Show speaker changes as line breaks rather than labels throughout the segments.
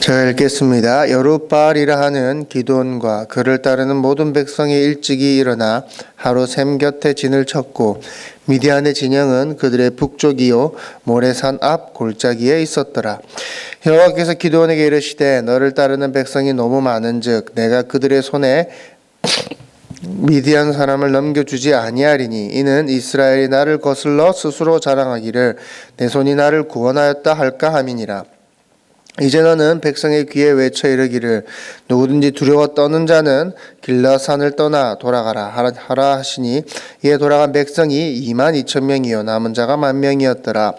제가 읽겠습니다. 여룻바알이라 하는 기드온과 그를 따르는 모든 백성이 일찍이 일어나 하루 샘 곁에 진을 쳤고 미디안의 진영은 그들의 북쪽이요 모레산 앞 골짜기에 있었더라. 여호와께서 기드온에게 이르시되 너를 따르는 백성이 너무 많은즉 내가 그들의 손에 미디안 사람을 넘겨주지 아니하리니 이는 이스라엘이 나를 거슬러 스스로 자랑하기를 내 손이 나를 구원하였다 할까 함이니라. 이제 너는 백성의 귀에 외쳐 이르기를 누구든지 두려워 떠는 자는 길라산을 떠나 돌아가라 하라 하시니 이에 돌아간 백성이 22,000명이요 남은 자가 10,000명이었더라.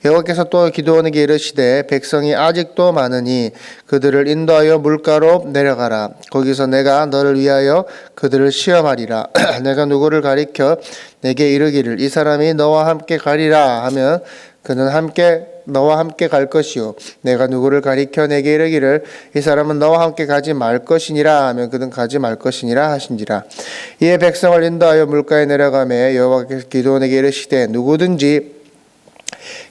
여호와께서 또 기드온에게 이르시되 백성이 아직도 많으니 그들을 인도하여 물가로 내려가라. 거기서 내가 너를 위하여 그들을 시험하리라. 내가 누구를 가리켜 내게 이르기를 이 사람이 너와 함께 가리라 하면 그는 너와 함께 갈 것이요 내가 누구를 가리켜 내게 이르기를 이 사람은 너와 함께 가지 말 것이니라 하면 그는 가지 말 것이니라 하신지라. 이에 백성을 인도하여 물가에 내려가매 여호와께서 기드온에게 이르시되 누구든지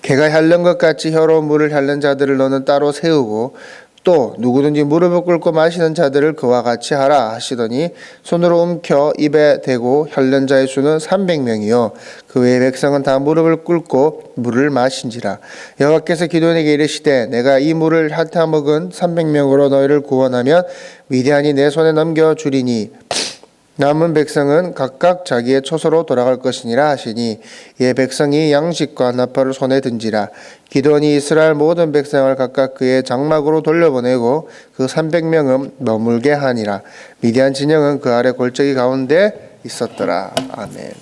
개가 핥는 것 같이 혀로 물을 핥는 자들을 너는 따로 세우고 또 누구든지 무릎을 꿇고 마시는 자들을 그와 같이 하라 하시더니 손으로 움켜 입에 대고 핥는 자의 수는 300명이요 그 외의 백성은 다 무릎을 꿇고 물을 마신지라. 여호와께서 기드온에게 이르시되 내가 이 물을 핥아 먹은 300명으로 너희를 구원하면 미디안이 내 손에 넘겨주리니 남은 백성은 각각 자기의 처소로 돌아갈 것이니라 하시니 이에 백성이 양식과 나팔을 손에 든지라. 기드온이 이스라엘 모든 백성을 각각 그의 장막으로 돌려보내고 그 300명은 머물게 하니라. 미디안 진영은 그 아래 골짜기 가운데 있었더라. 아멘.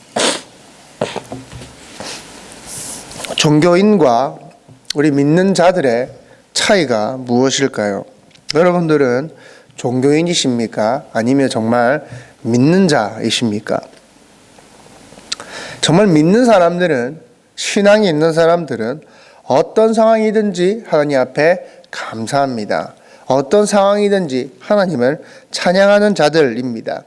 종교인과 우리 믿는 자들의 차이가 무엇일까요? 여러분들은 종교인이십니까? 아니면 정말 믿는 자이십니까? 정말 믿는 사람들은, 신앙이 있는 사람들은 어떤 상황이든지 하나님 앞에 감사합니다. 어떤 상황이든지 하나님을 찬양하는 자들입니다.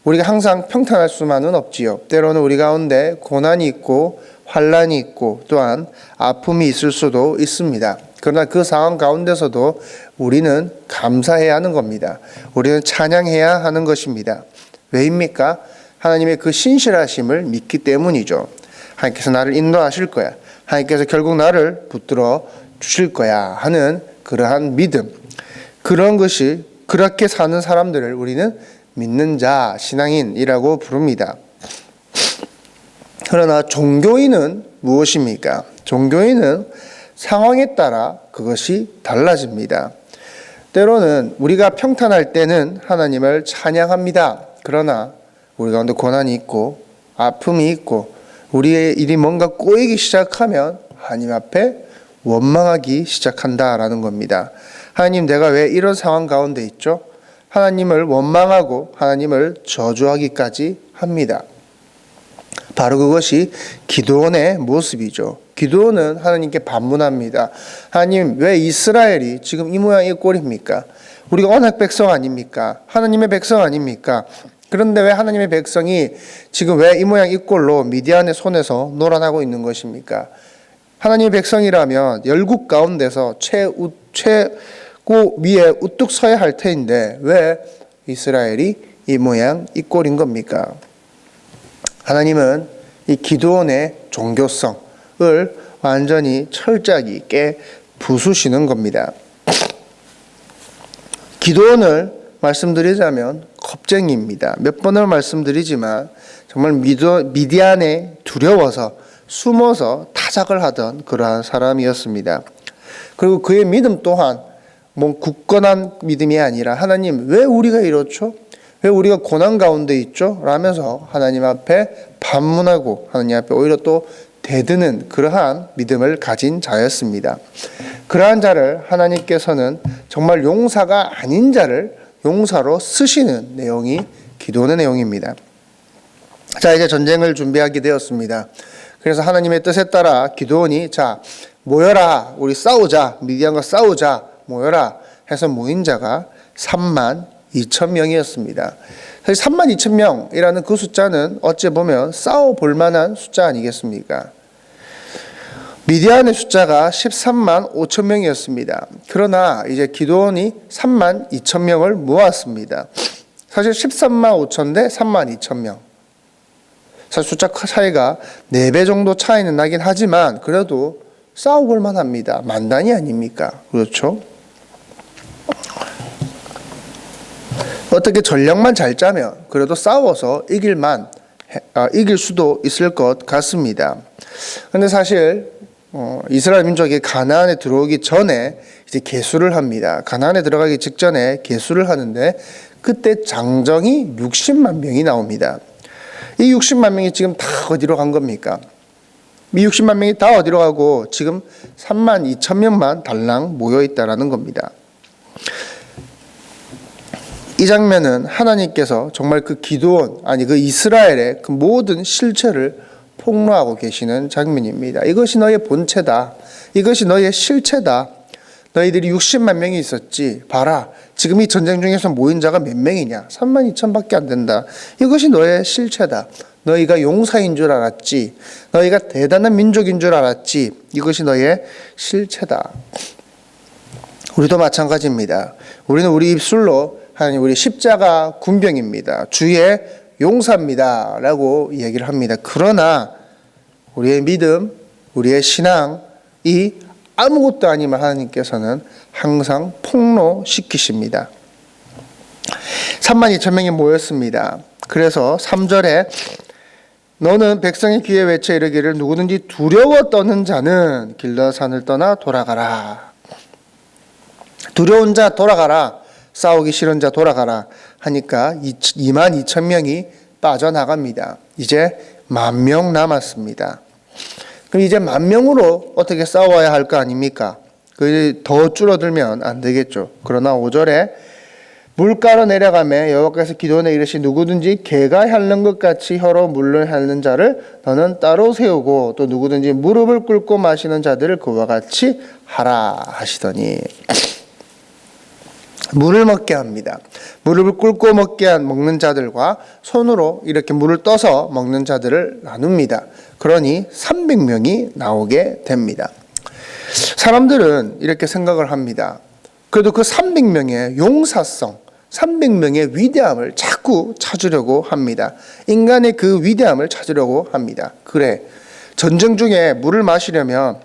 우리가 항상 평탄할 수만은 없지요. 때로는 우리 가운데 고난이 있고 환난이 있고 또한 아픔이 있을 수도 있습니다. 그러나 그 상황 가운데서도 우리는 감사해야 하는 겁니다. 우리는 찬양해야 하는 것입니다. 왜입니까? 하나님의 그 신실하심을 믿기 때문이죠. 하나님께서 나를 인도하실 거야. 하나님께서 결국 나를 붙들어 주실 거야 하는 그러한 믿음. 그런 것이 그렇게 사는 사람들을 우리는 믿는 자, 신앙인이라고 부릅니다. 그러나 종교인은 무엇입니까? 종교인은 상황에 따라 그것이 달라집니다. 때로는 우리가 평탄할 때는 하나님을 찬양합니다. 그러나 우리 가운데 고난이 있고 아픔이 있고 우리의 일이 뭔가 꼬이기 시작하면 하나님 앞에 원망하기 시작한다라는 겁니다. 하나님, 내가 왜 이런 상황 가운데 있죠? 하나님을 원망하고 하나님을 저주하기까지 합니다. 바로 그것이 기드온의 모습이죠. 기드온은 하나님께 반문합니다. 하나님, 왜 이스라엘이 지금 이 모양 이 꼴입니까? 우리가 언약 백성 아닙니까? 하나님의 백성 아닙니까? 그런데 왜 하나님의 백성이 지금 왜 이 모양 이 꼴로 미디안의 손에서 놀아나고 있는 것입니까? 하나님의 백성이라면 열국 가운데서 최고 위에 우뚝 서야 할 터인데 왜 이스라엘이 이 모양 이 꼴인 겁니까? 하나님은 이 기드온의 종교성을 완전히 철저하게 부수시는 겁니다. 기드온을 말씀드리자면 겁쟁이입니다. 몇 번을 말씀드리지만 정말 미디안에 두려워서 숨어서 타작을 하던 그러한 사람이었습니다. 그리고 그의 믿음 또한 굳건한 믿음이 아니라 하나님, 왜 우리가 이렇죠? 왜 우리가 고난 가운데 있죠? 라면서 하나님 앞에 반문하고 하나님 앞에 오히려 또 대드는 그러한 믿음을 가진 자였습니다. 그러한 자를 하나님께서는 정말 용사가 아닌 자를 용사로 쓰시는 내용이 기도의 내용입니다. 자, 이제 전쟁을 준비하게 되었습니다. 그래서 하나님의 뜻에 따라 기드온이 자, 모여라, 우리 싸우자, 미디안과 싸우자, 모여라 해서 모인 자가 32,000명이었습니다. 사실 32,000명이라는 그 숫자는 어찌 보면 싸워볼 만한 숫자 아니겠습니까? 미디안의 숫자가 13만 5천 명이었습니다. 그러나 이제 기드온이 3만 2천 명을 모았습니다. 사실 13만 5천 대 3만 2천 명. 사실 숫자 차이가 4배 정도 차이는 나긴 하지만 그래도 싸워볼 만합니다. 만단이 아닙니까? 그렇죠? 어떻게 전략만 잘 짜면 그래도 싸워서 이길 수도 있을 것 같습니다. 그런데 사실 이스라엘 민족이 가나안에 들어오기 전에 이제 계수를 합니다. 가나안에 들어가기 직전에 계수를 하는데 그때 장정이 60만 명이 나옵니다. 이 60만 명이 지금 다 어디로 간 겁니까? 이 60만 명이 다 어디로 가고 지금 3만 2천 명만 달랑 모여 있다라는 겁니다. 이 장면은 하나님께서 정말 그 기드온, 그 이스라엘의 그 모든 실체를 폭로하고 계시는 장면입니다. 이것이 너의 본체다. 이것이 너의 실체다. 너희들이 60만 명이 있었지. 봐라. 지금 이 전쟁 중에서 모인 자가 몇 명이냐? 3만 2천 밖에 안 된다. 이것이 너의 실체다. 너희가 용사인 줄 알았지. 너희가 대단한 민족인 줄 알았지. 이것이 너의 실체다. 우리도 마찬가지입니다. 우리는 우리 입술로 하나님 우리 십자가 군병입니다. 주의 용사입니다. 라고 얘기를 합니다. 그러나 우리의 믿음, 우리의 신앙이 아무것도 아니면 하나님께서는 항상 폭로시키십니다. 3만 2천 명이 모였습니다. 그래서 3절에 너는 백성의 귀에 외쳐 이르기를 누구든지 두려워 떠는 자는 길라산을 떠나 돌아가라. 두려운 자 돌아가라. 싸우기 싫은 자 돌아가라 하니까 2만 2천 명이 빠져나갑니다. 이제 10,000명 남았습니다. 그럼 이제 10,000명으로 어떻게 싸워야 할 거 아닙니까? 더 줄어들면 안 되겠죠. 그러나 5절에 물가로 내려가며 여호와께서 기드온에 이르시 누구든지 개가 핥는 것 같이 혀로 물을 핥는 자를 너는 따로 세우고 또 누구든지 무릎을 꿇고 마시는 자들을 그와 같이 하라 하시더니 물을 먹게 합니다. 무릎을 꿇고 먹는 자들과 손으로 이렇게 물을 떠서 먹는 자들을 나눕니다. 그러니 300명이 나오게 됩니다. 사람들은 이렇게 생각을 합니다. 그래도 그 300명의 용사성, 300명의 위대함을 자꾸 찾으려고 합니다. 인간의 그 위대함을 찾으려고 합니다. 그래, 전쟁 중에 물을 마시려면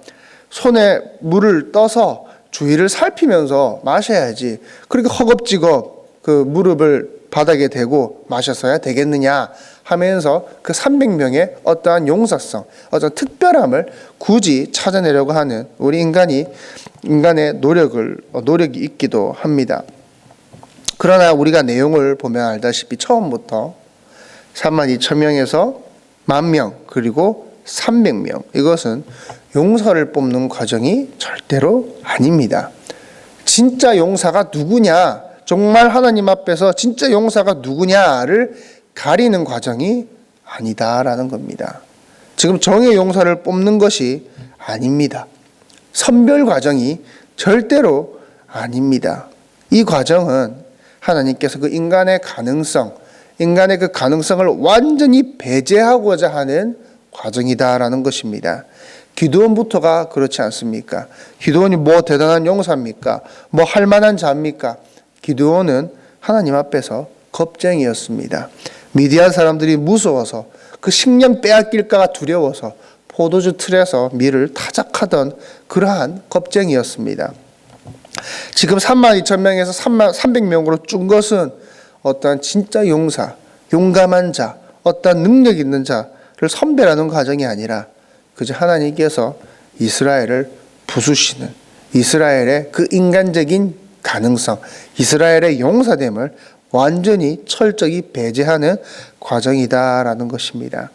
손에 물을 떠서 주위를 살피면서 마셔야지. 그렇게 허겁지겁 그 무릎을 바닥에 대고 마셨어야 되겠느냐 하면서 그 300명의 어떠한 용사성, 어떤 특별함을 굳이 찾아내려고 하는 우리 인간의 노력이 있기도 합니다. 그러나 우리가 내용을 보면 알다시피 처음부터 3만 2천 명에서 10,000명 그리고 300명 이것은 용사를 뽑는 과정이 절대로 아닙니다. 진짜 용사가 누구냐, 정말 하나님 앞에서 진짜 용사가 누구냐를 가리는 과정이 아니다라는 겁니다. 지금 정의 용사를 뽑는 것이 아닙니다. 선별 과정이 절대로 아닙니다. 이 과정은 하나님께서 그 인간의 그 가능성을 완전히 배제하고자 하는 과정이다라는 것입니다. 기드온부터가 그렇지 않습니까? 기드온이 뭐 대단한 용사입니까? 뭐 할 만한 자입니까? 기드온은 하나님 앞에서 겁쟁이였습니다. 미디안 사람들이 무서워서 그 식량 빼앗길까가 두려워서 포도주 틀에서 밀을 타작하던 그러한 겁쟁이였습니다. 지금 3만 2천 명에서 300명으로 준 것은 어떠한 진짜 용사, 용감한 자, 어떠한 능력 있는 자를 선별하는 과정이 아니라 그저 하나님께서 이스라엘을 부수시는 이스라엘의 그 인간적인 가능성, 이스라엘의 용사됨을 완전히 철저히 배제하는 과정이다라는 것입니다.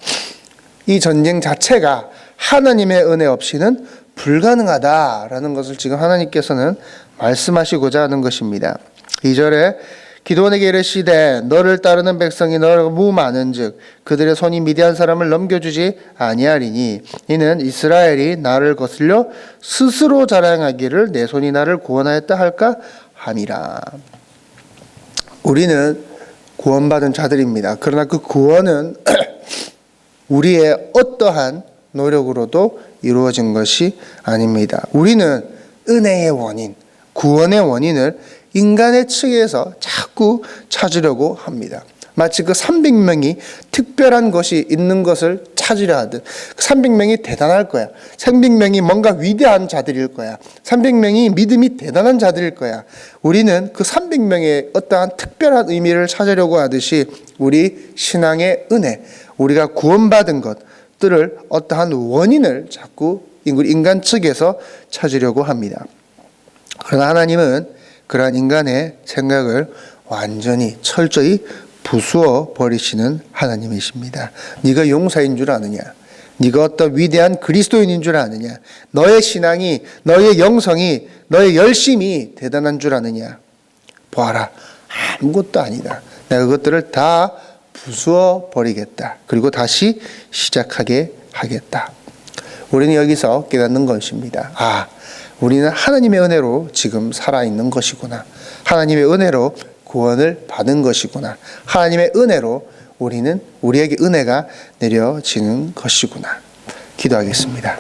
이 전쟁 자체가 하나님의 은혜 없이는 불가능하다라는 것을 지금 하나님께서는 말씀하시고자 하는 것입니다. 2절에 기드온에게 이르시되 너를 따르는 백성이 너를 무많은즉 그들의 손이 미디안 사람을 넘겨주지 아니하리니 이는 이스라엘이 나를 거슬려 스스로 자랑하기를 내 손이 나를 구원하였다 할까 함이라. 우리는 구원받은 자들입니다. 그러나 그 구원은 우리의 어떠한 노력으로도 이루어진 것이 아닙니다. 우리는 은혜의 원인, 구원의 원인을 인간의 측에서 자꾸 찾으려고 합니다. 마치 그 300명이 특별한 것이 있는 것을 찾으려 하듯 300명이 대단할 거야. 300명이 뭔가 위대한 자들일 거야. 300명이 믿음이 대단한 자들일 거야. 우리는 그 300명의 어떠한 특별한 의미를 찾으려고 하듯이 우리 신앙의 은혜, 우리가 구원받은 것들을 어떠한 원인을 자꾸 인간 측에서 찾으려고 합니다. 그러나 하나님은 그러한 인간의 생각을 완전히 철저히 부수어 버리시는 하나님이십니다. 네가 용사인 줄 아느냐? 네가 어떤 위대한 그리스도인인 줄 아느냐? 너의 신앙이, 너의 영성이, 너의 열심이 대단한 줄 아느냐? 보아라, 아무것도 아니다. 내가 그것들을 다 부수어 버리겠다. 그리고 다시 시작하게 하겠다. 우리는 여기서 깨닫는 것입니다. 우리는 하나님의 은혜로 지금 살아있는 것이구나. 하나님의 은혜로 구원을 받은 것이구나. 하나님의 은혜로 우리에게 은혜가 내려지는 것이구나. 기도하겠습니다.